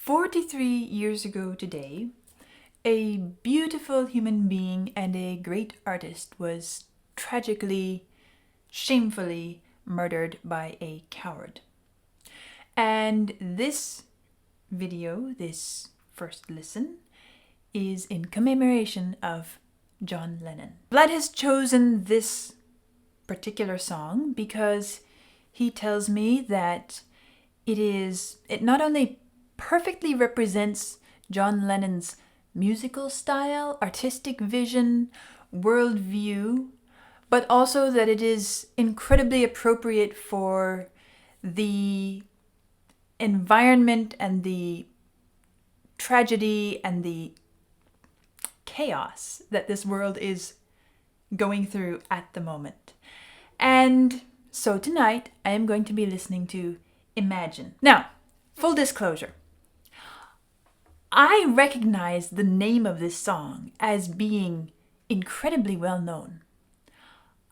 43 years ago today, a beautiful human being and a great artist was tragically, shamefully murdered by a coward. And this video, this first listen, is in commemoration of John Lennon. Vlad has chosen this particular song because he tells me that it not only perfectly represents John Lennon's musical style, artistic vision, worldview, but also that it is incredibly appropriate for the environment and the tragedy and the chaos that this world is going through at the moment. And so tonight I am going to be listening to Imagine. Now, full disclosure, I recognize the name of this song as being incredibly well known.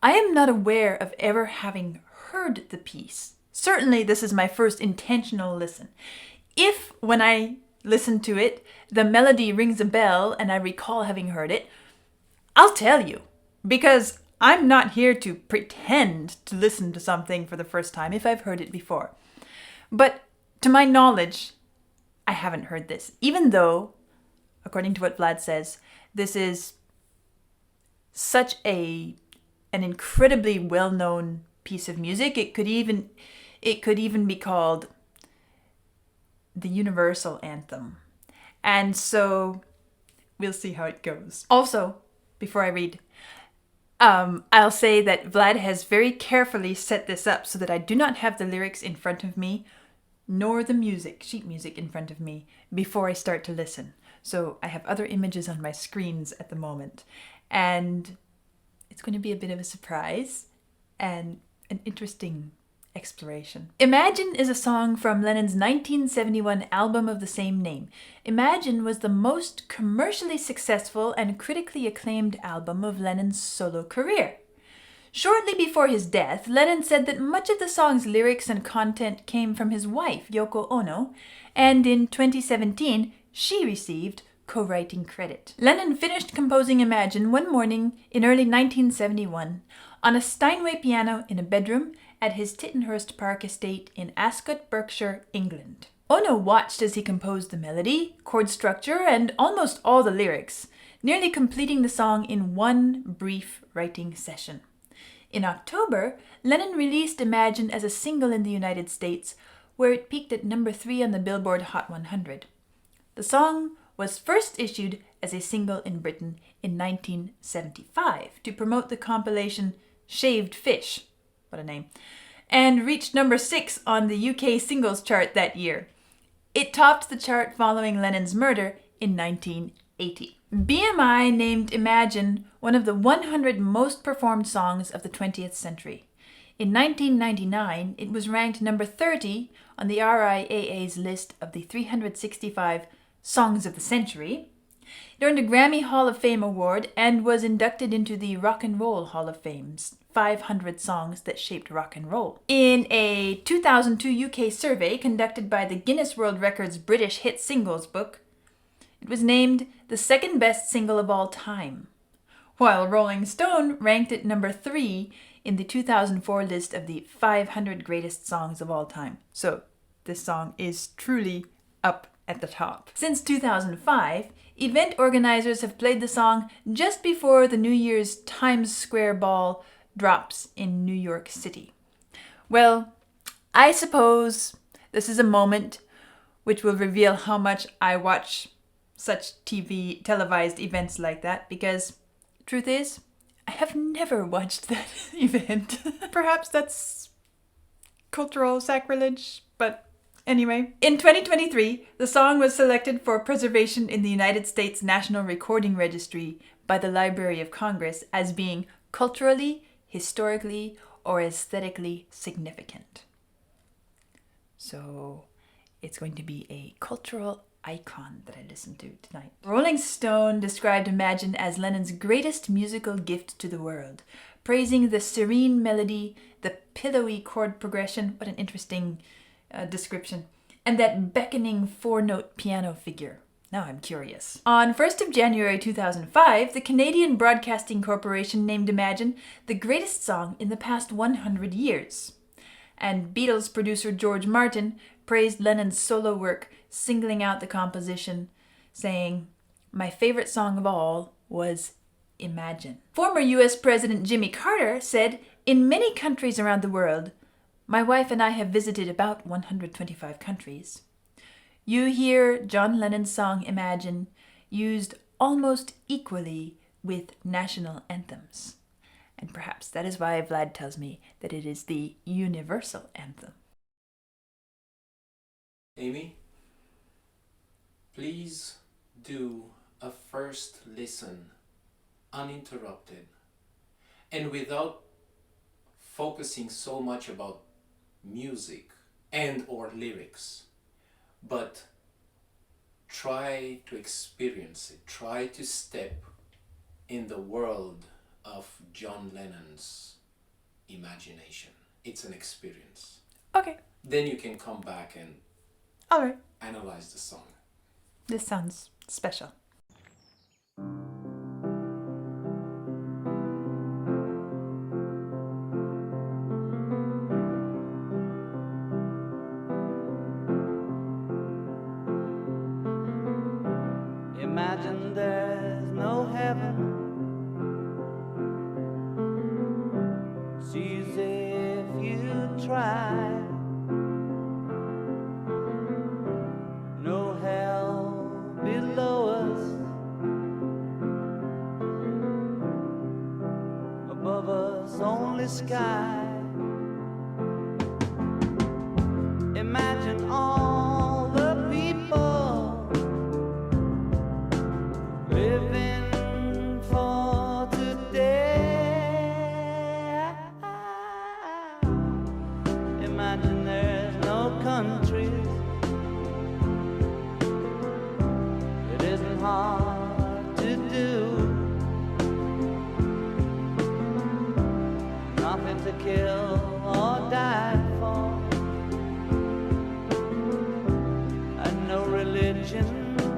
I am not aware of ever having heard the piece. Certainly this is my first intentional listen. If, when I listen to it, the melody rings a bell and I recall having heard it, I'll tell you, because I'm not here to pretend to listen to something for the first time if I've heard it before. But to my knowledge, I haven't heard this, even though, according to what Vlad says, this is such an incredibly well-known piece of music. It could even be called the universal anthem. And so we'll see how it goes. Also, before I read, I'll say that Vlad has very carefully set this up so that I do not have the lyrics in front of me, nor the sheet music in front of me before I start to listen. So I have other images on my screens at the moment. And it's going to be a bit of a surprise and an interesting exploration. Imagine is a song from Lennon's 1971 album of the same name. Imagine was the most commercially successful and critically acclaimed album of Lennon's solo career. Shortly before his death, Lennon said that much of the song's lyrics and content came from his wife, Yoko Ono, and in 2017, she received co-writing credit. Lennon finished composing Imagine one morning in early 1971 on a Steinway piano in a bedroom at his Tittenhurst Park estate in Ascot, Berkshire, England. Ono watched as he composed the melody, chord structure, and almost all the lyrics, nearly completing the song in one brief writing session. In October, Lennon released Imagine as a single in the United States, where it peaked at number 3 on the Billboard Hot 100. The song was first issued as a single in Britain in 1975 to promote the compilation Shaved Fish, what a name, and reached number 6 on the UK singles chart that year. It topped the chart following Lennon's murder in 1980. BMI named Imagine one of the 100 most performed songs of the 20th century. In 1999, it was ranked number 30 on the RIAA's list of the 365 Songs of the Century. It earned a Grammy Hall of Fame award and was inducted into the Rock and Roll Hall of Fame's 500 songs that shaped rock and roll. In a 2002 UK survey conducted by the Guinness World Records British Hit Singles book, it was named the second best single of all time, while Rolling Stone ranked it number 3 in the 2004 list of the 500 greatest songs of all time. So this song is truly up at the top. Since 2005, event organizers have played the song just before the New Year's Times Square ball drops in New York City. Well, I suppose this is a moment which will reveal how much I watch such televised events like that, because truth is, I have never watched that event. Perhaps that's cultural sacrilege, but anyway. In 2023, the song was selected for preservation in the United States National Recording Registry by the Library of Congress as being culturally, historically, or aesthetically significant. So it's going to be a cultural icon that I listened to tonight. Rolling Stone described Imagine as Lennon's greatest musical gift to the world, praising the serene melody, the pillowy chord progression, what an interesting description, and that beckoning four-note piano figure. Now I'm curious. On 1st of January 2005, the Canadian Broadcasting Corporation named Imagine the greatest song in the past 100 years. And Beatles producer George Martin praised Lennon's solo work, singling out the composition, saying, "My favorite song of all was Imagine." Former US President Jimmy Carter said, "In many countries around the world, my wife and I have visited about 125 countries. You hear John Lennon's song Imagine used almost equally with national anthems." And perhaps that is why Vlad tells me that it is the universal anthem. Amy, please do a first listen uninterrupted and without focusing so much about music and or lyrics, but try to experience it, try to step in the world of John Lennon's imagination. It's an experience. Okay. Then you can come back and All right. analyze the song. This sounds special. Imagine there's no heaven. It's easy if you try. No hell below us. Above us only sky. Imagine all the people living for today. Imagine there's no countries. It isn't hard to do. Nothing to kill or die for, and no religion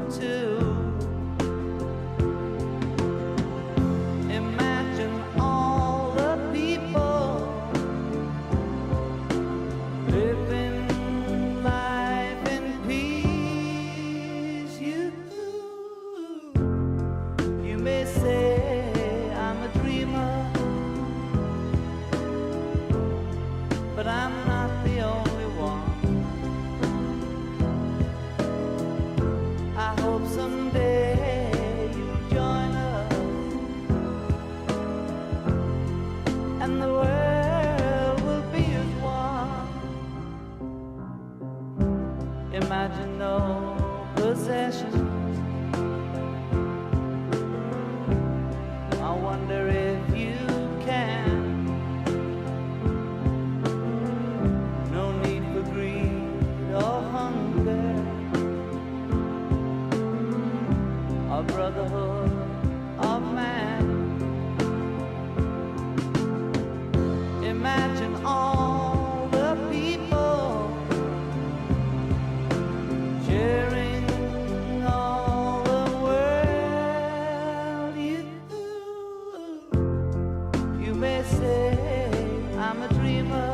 too. Imagine all the people living life in peace. You may say I'm a dreamer, but I'm not the only one. I hope someday you'll join us, and the world will be as one. Imagine no possessions. I wonder if you can. No need for greed or hunger, or brotherhood of man. Imagine all the people sharing all the world. You may say I'm a dreamer,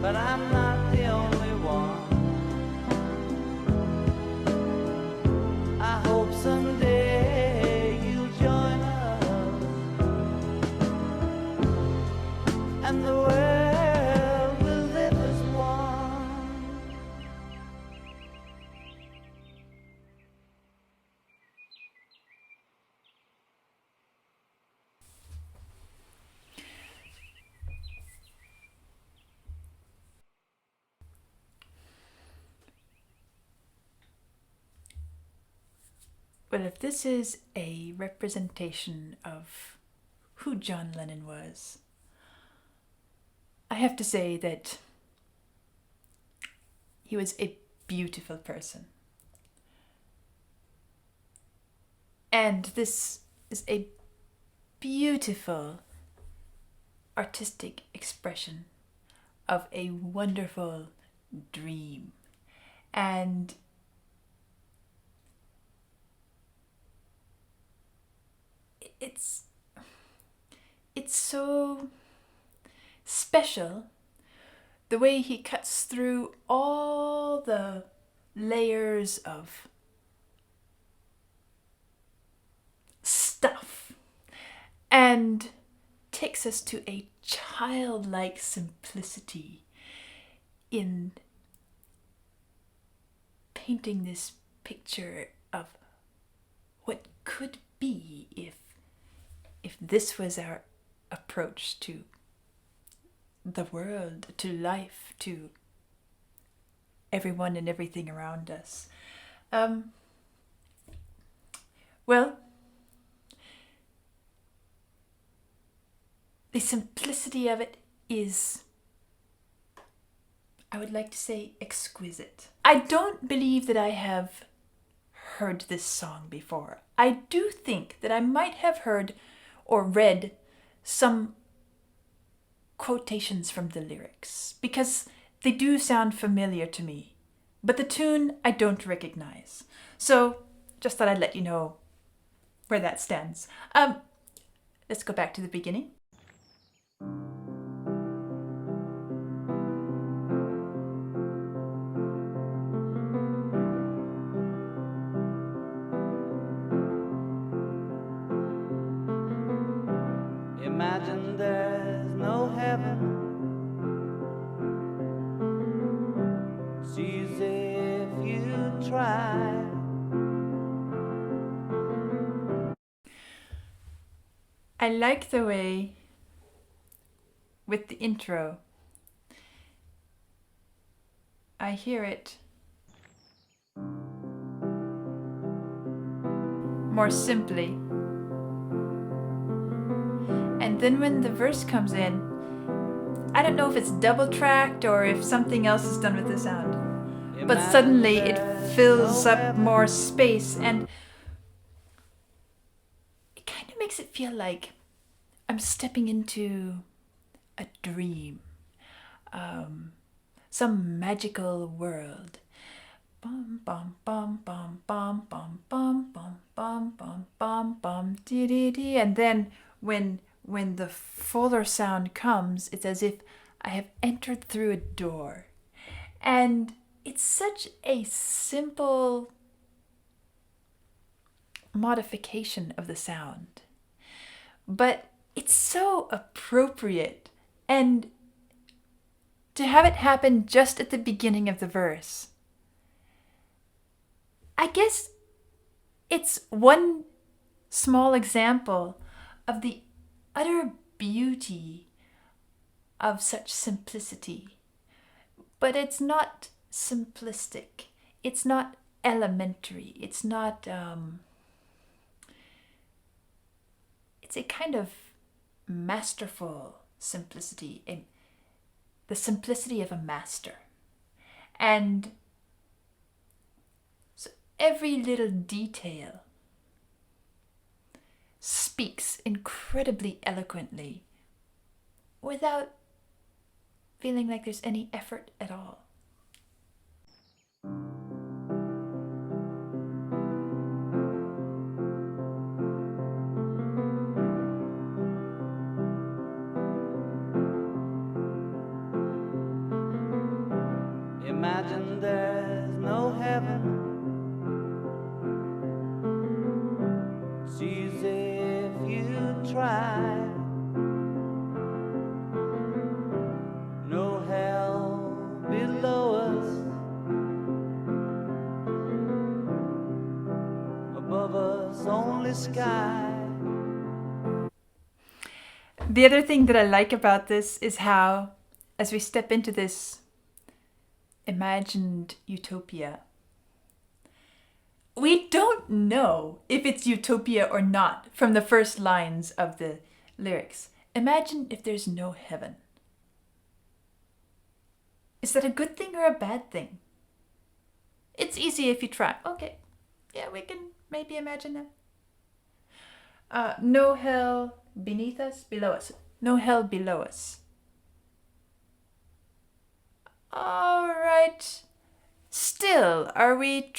but I'm not the only one. I hope someday you'll join us, and the world will live as one. Well, if this is a representation of who John Lennon was, I have to say that he was a beautiful person. And this is a beautiful artistic expression of a wonderful dream. And it's so special the way he cuts through all the layers of stuff and takes us to a childlike simplicity in painting this picture of what could be if this was our approach to the world, to life, to everyone and everything around us. Well, the simplicity of it is, I would like to say, exquisite. I don't believe that I have heard this song before. I do think that I might have heard or read some quotations from the lyrics, because they do sound familiar to me, but the tune I don't recognize. So just thought I'd let you know where that stands. Let's go back to the beginning. Imagine there's no heaven. It's easy if you try. I like the way, with the intro, I hear it more simply. And then when the verse comes in, I don't know if it's double tracked or if something else is done with the sound, but suddenly it fills up more space, and it kind of makes it feel like I'm stepping into a dream, some magical world. Bum bum bum bum bum bum bum bum bum bum bum bum dee dee dee. And then when the fuller sound comes, it's as if I have entered through a door. And it's such a simple modification of the sound, but it's so appropriate. And to have it happen just at the beginning of the verse, I guess it's one small example of the utter beauty of such simplicity. But it's not simplistic. It's not elementary. It's not, it's a kind of masterful simplicity, the simplicity of a master. And so every little detail speaks incredibly eloquently without feeling like there's any effort at all. Imagine there's no heaven. It's easy if you try. No hell below us. Above us only sky. The other thing that I like about this is how, as we step into this imagined utopia, we don't know if it's utopia or not from the first lines of the lyrics. Imagine if there's no heaven. Is that a good thing or a bad thing? It's easy if you try. Okay, yeah, we can maybe imagine that. No hell beneath us, below us. No hell below us. All right. Still, are we...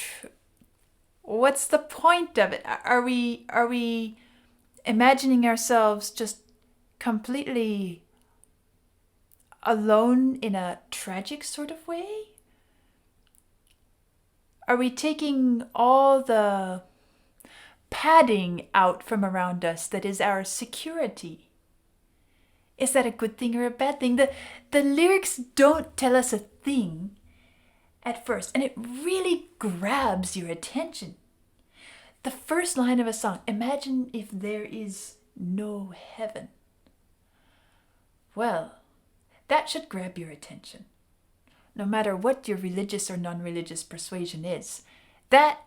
what's the point of it? Are we imagining ourselves just completely alone in a tragic sort of way? Are we taking all the padding out from around us that is our security? Is that a good thing or a bad thing? The lyrics don't tell us a thing at first, and it really grabs your attention. The first line of a song, imagine if there is no heaven. Well, that should grab your attention. No matter what your religious or non-religious persuasion is, that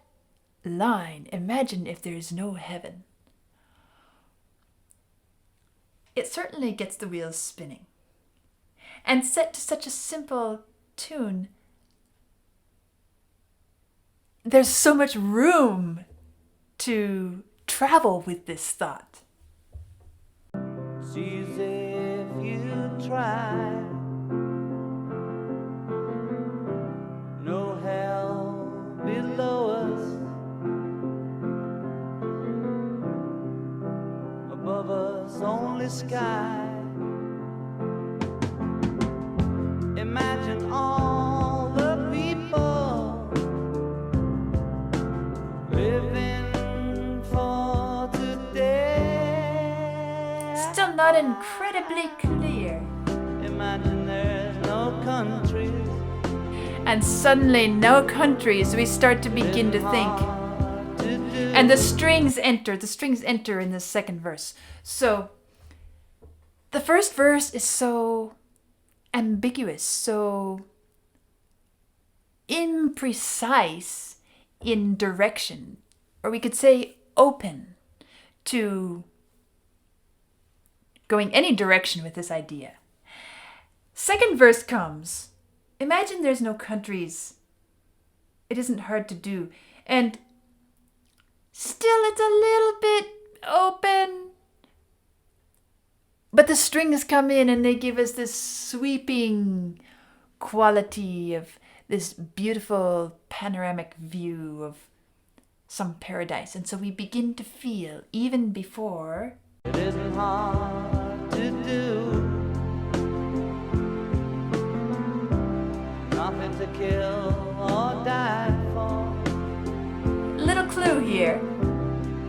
line, imagine if there is no heaven, it certainly gets the wheels spinning. And set to such a simple tune, there's so much room to travel with this thought. See if you try. No hell below us. Above us only sky. Imagine all the people living for today. Still not incredibly clear. Imagine there's no countries. And suddenly, no countries, we start to begin to think. And the strings enter in the second verse. So, the first verse is so ambiguous, so imprecise in direction, or we could say open to going any direction with this idea. Second verse comes. Imagine there's no countries. It isn't hard to do. And still it's a little bit open. But the strings come in and they give us this sweeping quality of this beautiful panoramic view of some paradise. And so we begin to feel, even before... It isn't hard to do. Nothing to kill or die for. Little clue here.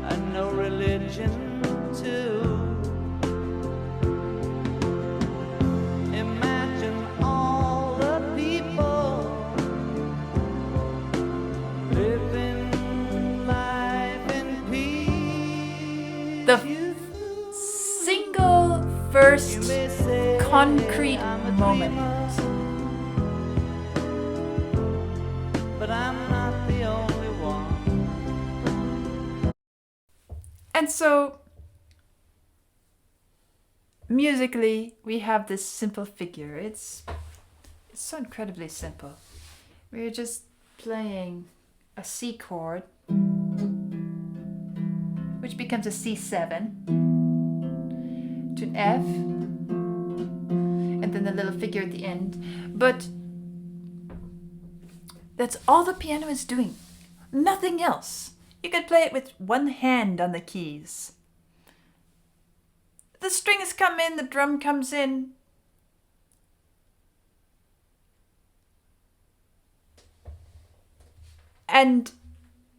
And no religion too. Imagine all the people living life in peace. The single first concrete moment. But I'm not the only one. And so, musically, we have this simple figure. It's so incredibly simple. We're just playing a C chord, which becomes a C7, to an F, and then the little figure at the end. But that's all the piano is doing. Nothing else. You could play it with one hand on the keys. The strings come in, the drum comes in. And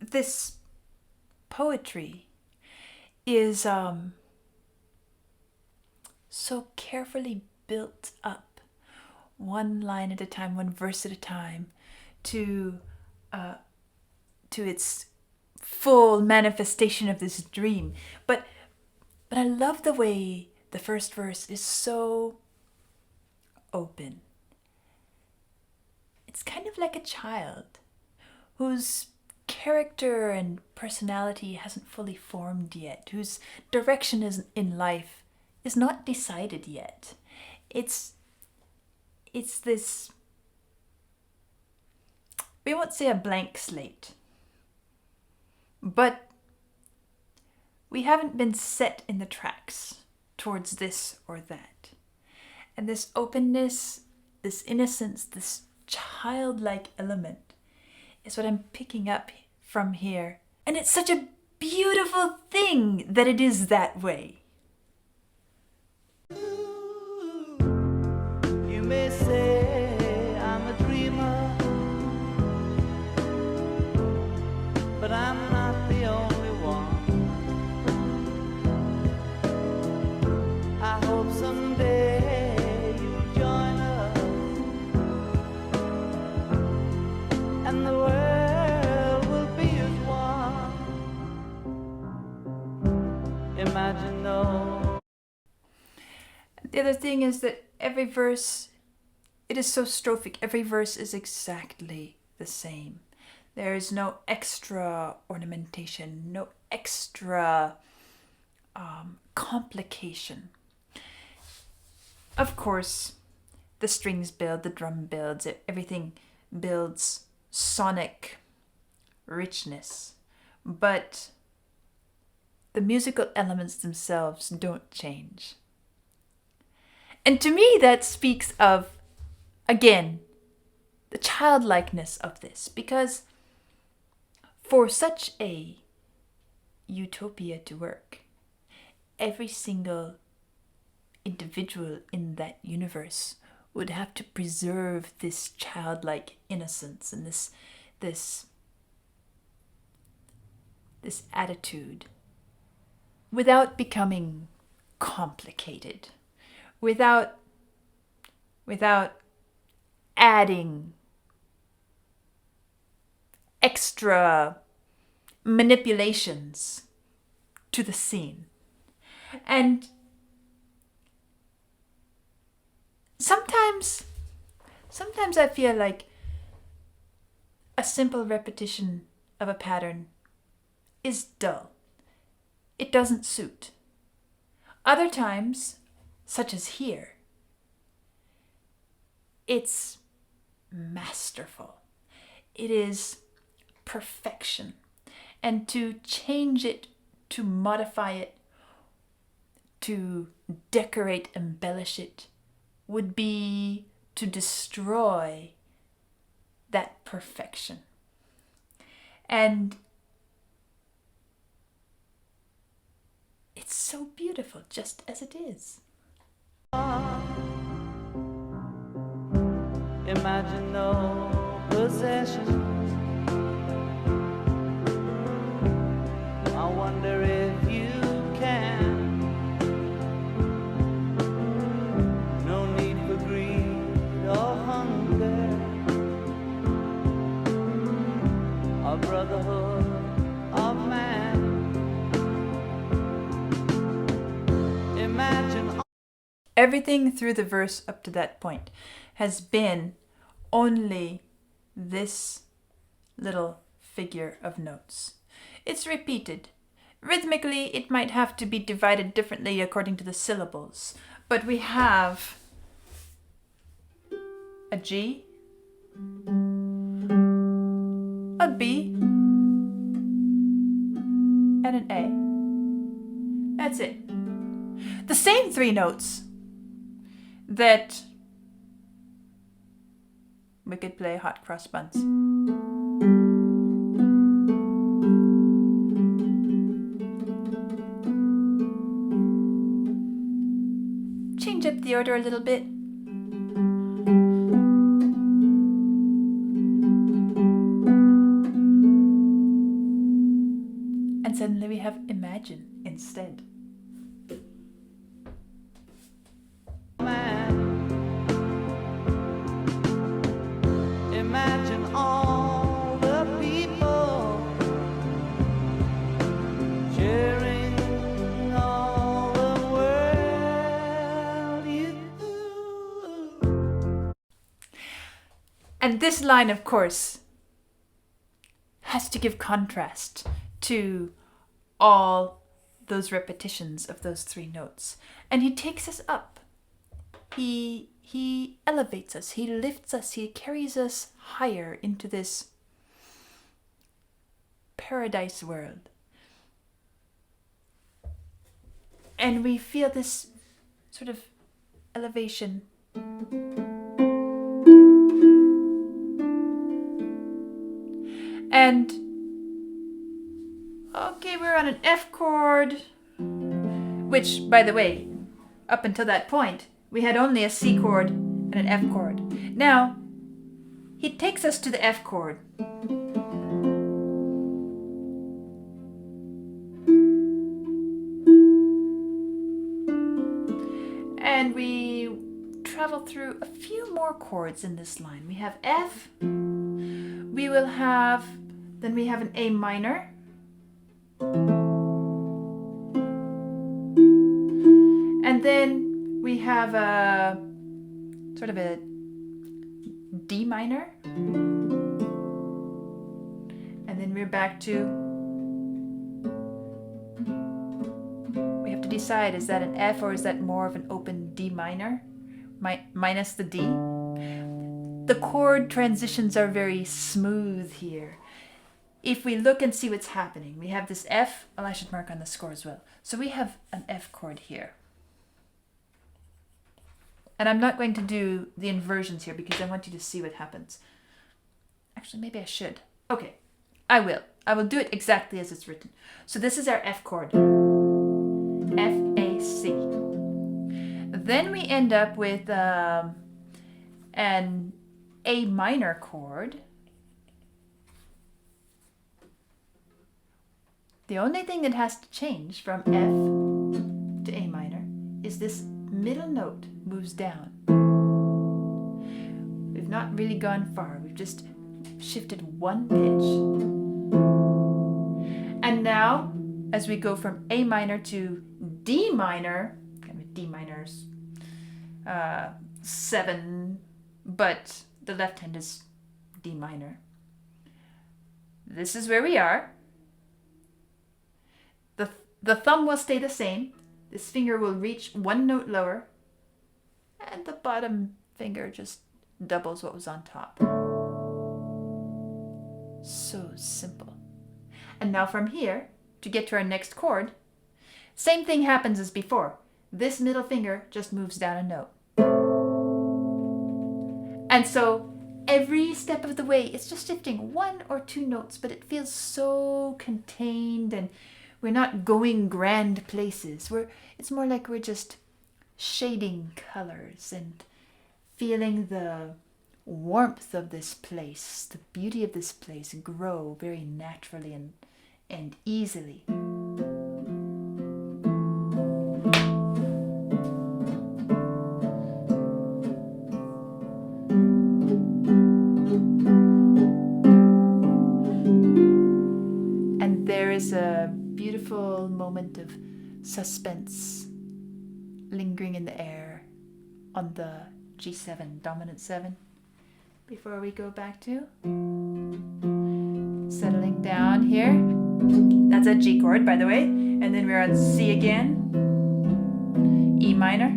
this poetry is so carefully built up, one line at a time, one verse at a time, to its full manifestation of this dream. But I love the way the first verse is so open. It's kind of like a child whose character and personality hasn't fully formed yet, whose direction in life is not decided yet. It's this, we won't say a blank slate, but we haven't been set in the tracks towards this or that. And this openness, this innocence, this childlike element is what I'm picking up from here. And it's such a beautiful thing that it is that way. You may say I'm a dreamer, but I'm not the only one. I hope someday you'll join us, and the world will be as one. Imagine though. The other thing is that every verse, it is so strophic. Every verse is exactly the same. There is no extra ornamentation, no extra complication. Of course, the strings build, the drum builds, everything builds sonic richness. But the musical elements themselves don't change. And to me, that speaks of, again, the childlikeness of this. Because for such a utopia to work, every single individual in that universe would have to preserve this childlike innocence and this attitude without becoming complicated, without adding extra manipulations to the scene. And sometimes I feel like a simple repetition of a pattern is dull. It doesn't suit. Other times, such as here, it's masterful. It is perfection. And to change it, to modify it, to decorate, embellish it, would be to destroy that perfection. And it's so beautiful just as it is. Imagine no possessions. I wonder if you can. No need for greed or hunger, or brotherhood of man. Imagine. Everything through the verse up to that point has been only this little figure of notes. It's repeated. Rhythmically, it might have to be divided differently according to the syllables, but we have a G, a B, and an A. That's it. The same three notes that we could play hot cross buns. Change up the order a little bit. And suddenly we have imagine instead. Imagine all the people sharing all the world. And this line, of course, has to give contrast to all those repetitions of those three notes. And he takes us up. He elevates us, he lifts us, he carries us higher into this paradise world. And we feel this sort of elevation And okay, we're on an F chord, which, by the way, up until that point, we had only a C chord and an F chord. Now, he takes us to the F chord. And we travel through a few more chords in this line. We have F, then we have an A minor, and then we have a sort of a D minor, and then we're back to, we have to decide, is that an F or is that more of an open D minor, minus the D? The chord transitions are very smooth here. If we look and see what's happening, we have this F, well, I should mark on the score as well. So we have an F chord here. And I'm not going to do the inversions here because I want you to see what happens. Actually, maybe I should. Okay, I will. I will do it exactly as it's written. So this is our F chord. F, A, C. Then we end up with an A minor chord. The only thing that has to change from F to A minor is this middle note moves down. We've not really gone far. We've just shifted one pitch. And now, as we go from A minor to D minor, D minor's 7, but the left hand is D minor. This is where we are. The thumb will stay the same. This finger will reach one note lower, and the bottom finger just doubles what was on top. So simple. And now from here, to get to our next chord, same thing happens as before. This middle finger just moves down a note. And so every step of the way, it's just shifting 1 or 2 notes, but it feels so contained, and we're not going grand places. It's more like we're just shading colors and feeling the warmth of this place, the beauty of this place grow very naturally and easily. And there is a beautiful moment of suspense lingering in the air on the G7, dominant 7, before we go back to settling down here. That's a G chord, by the way, and then we're on C again, E minor.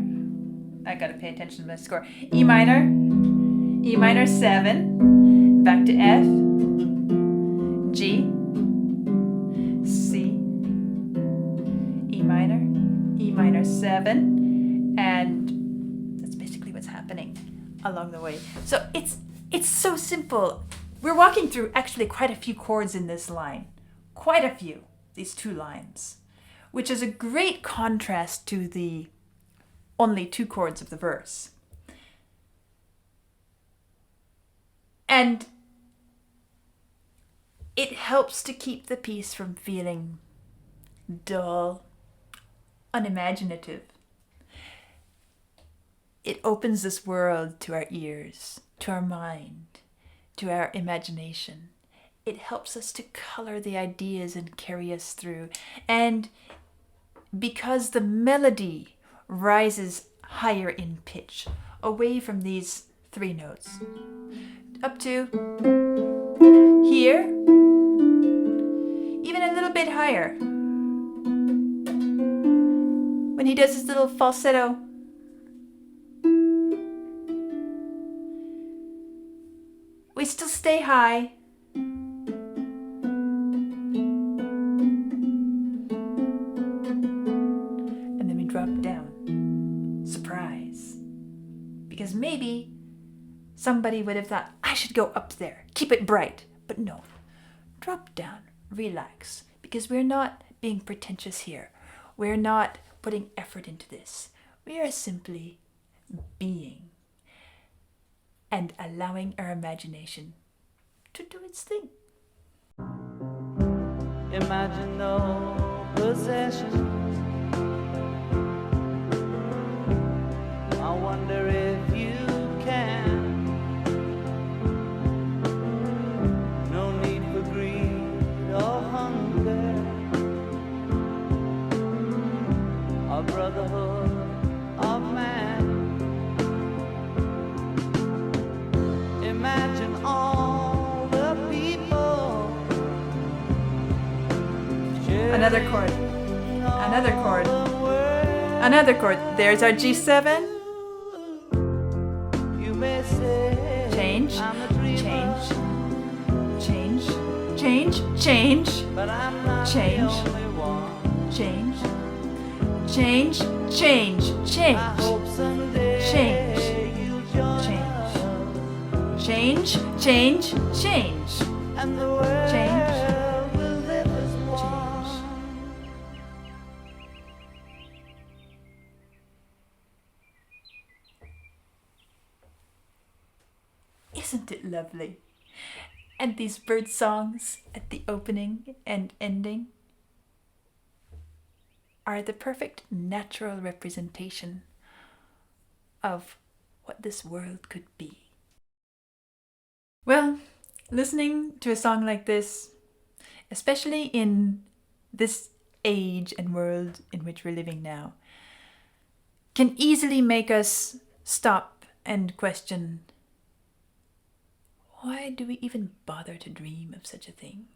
I gotta pay attention to my score. E minor 7, back to F, G, C, E minor 7, and that's basically what's happening along the way. So it's so simple. We're walking through actually quite a few chords in this line. Quite a few, these 2 lines, which is a great contrast to the only 2 chords of the verse. And it helps to keep the piece from feeling dull, unimaginative. It opens this world to our ears, to our mind, to our imagination. It helps us to color the ideas and carry us through. And because the melody rises higher in pitch, away from these 3 notes, up to here, even a little bit higher. When he does his little falsetto, we still stay high. And then we drop down. Surprise. Because maybe somebody would have thought, I should go up there, keep it bright. But no, drop down, relax, because we're not being pretentious here. We're not putting effort into this. We are simply being and allowing our imagination to do its thing. Imagine no possessions. I wonder if you can. No need for greed or hunger. A brotherhood of man. Imagine all the people. Another chord. Another chord. Another chord. There's our G7. You may say Change. I'm a dreamer, Change. Change. Change. Change. but I'm not Change. the only one. Change. Change. Change. I Change. hope someday Change. you'll join Change. us, Change. Change. Change. and the world Change. will live as one. Isn't it lovely? And these bird songs at the opening and ending are the perfect natural representation of what this world could be. Well, listening to a song like this, especially in this age and world in which we're living now, can easily make us stop and question, why do we even bother to dream of such a thing?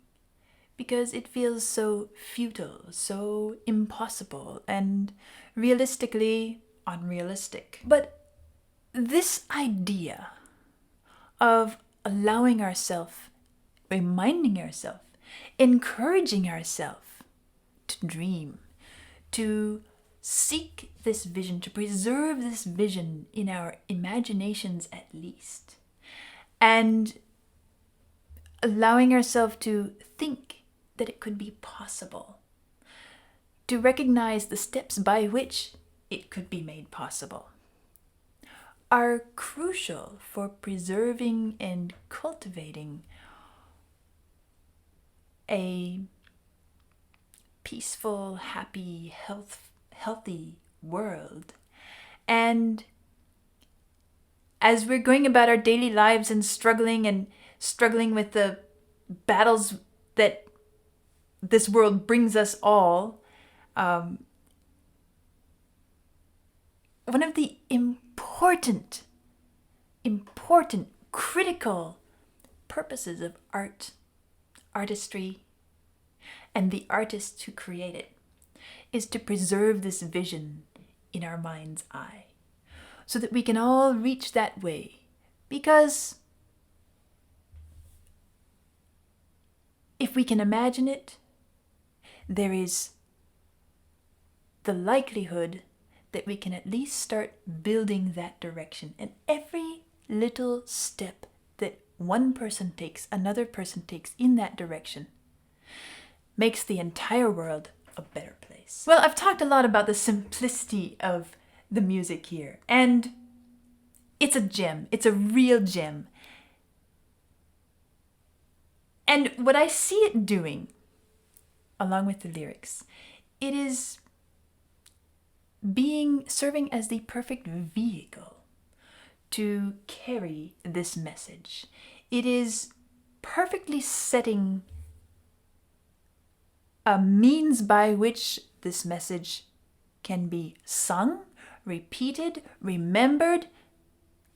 Because it feels so futile, so impossible, and realistically unrealistic. But this idea of allowing ourselves, reminding ourselves, encouraging ourselves to dream, to seek this vision, to preserve this vision in our imaginations at least, and allowing ourselves to think that it could be possible, to recognize the steps by which it could be made possible, are crucial for preserving and cultivating a peaceful, happy, healthy world. And as we're going about our daily lives and struggling with the battles that this world brings us all, one of the important, critical purposes of art, artistry, and the artists who create it is to preserve this vision in our mind's eye, so that we can all reach that way. Because if we can imagine it, there is the likelihood that we can at least start building that direction. And every little step that one person takes, another person takes in that direction, makes the entire world a better place. Well, I've talked a lot about the simplicity of the music here, and it's a gem. It's a real gem. And what I see it doing, along with the lyrics, it is serving as the perfect vehicle to carry this message. It is perfectly setting a means by which this message can be sung, repeated, remembered,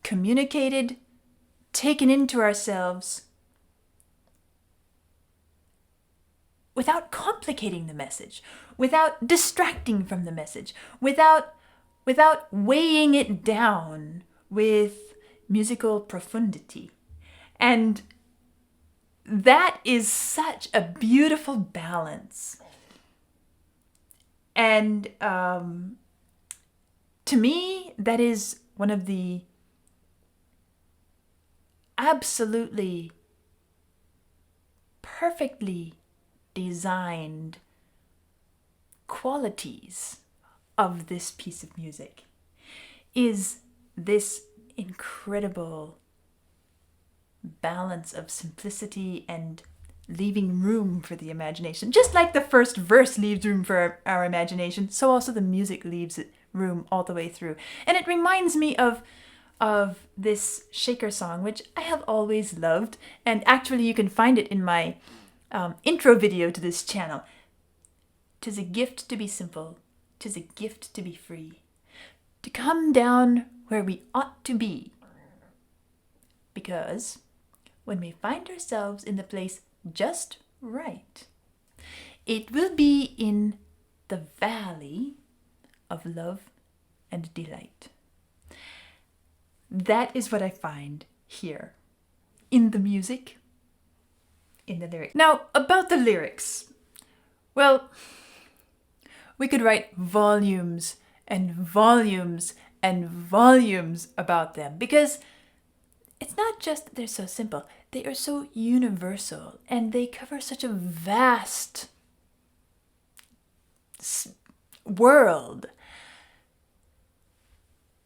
communicated, taken into ourselves, without complicating the message, without distracting from the message, without weighing it down with musical profundity. And that is such a beautiful balance. And to me, that is one of the absolutely perfectly designed qualities of this piece of music is this incredible balance of simplicity and leaving room for the imagination. Just like the first verse leaves room for our imagination, so also the music leaves room all the way through. And it reminds me of this Shaker song, which I have always loved. And actually you can find it in my intro video to this channel. "'Tis a gift to be simple, 'tis a gift to be free, to come down where we ought to be. Because when we find ourselves in the place just right, it will be in the valley of love and delight." That is what I find here in the music, in the lyrics. Now, about the lyrics. Well, we could write volumes and volumes and volumes about them, because it's not just that they're so simple, they are so universal and they cover such a vast world.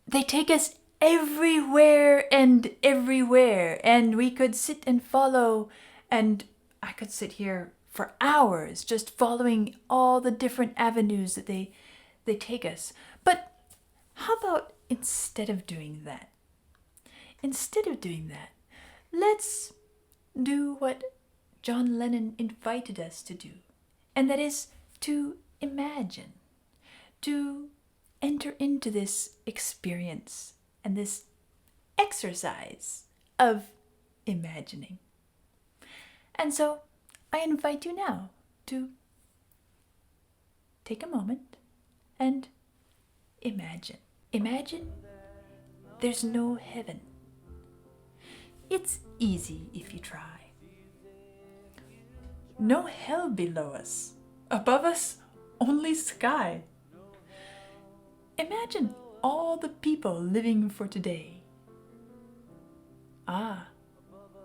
They take us everywhere, and we could sit and follow, and I could sit here for hours just following all the different avenues that they take us. But how about instead of doing that, let's do what John Lennon invited us to do, and that is to imagine, to enter into this experience and this exercise of imagining. And so I invite you now to take a moment and imagine. Imagine there's no heaven. It's easy if you try. No hell below us. Above us, only sky. Imagine all the people living for today.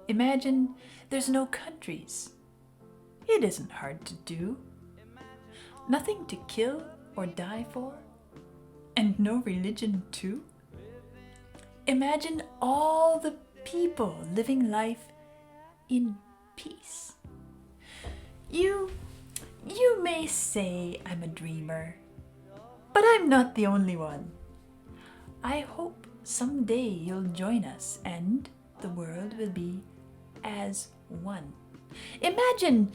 Imagine there's no countries. It isn't hard to do. Nothing to kill or die for, and no religion too. Imagine all the people living life in peace. You may say I'm a dreamer, but I'm not the only one. I hope someday you'll join us and the world will be as one. Imagine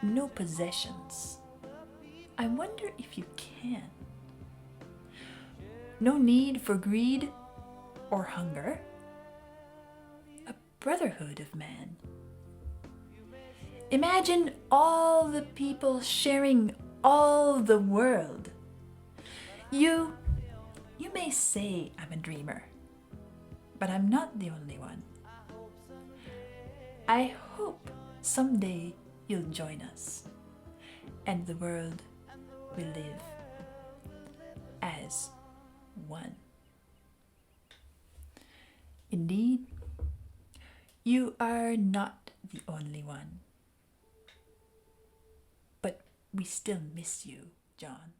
no possessions. I wonder if you can. No need for greed or hunger. A brotherhood of man. Imagine all the people sharing all the world. You may say I'm a dreamer, but I'm not the only one. I hope someday you'll join us, and the world will live as one. Indeed, you are not the only one, but we still miss you, John.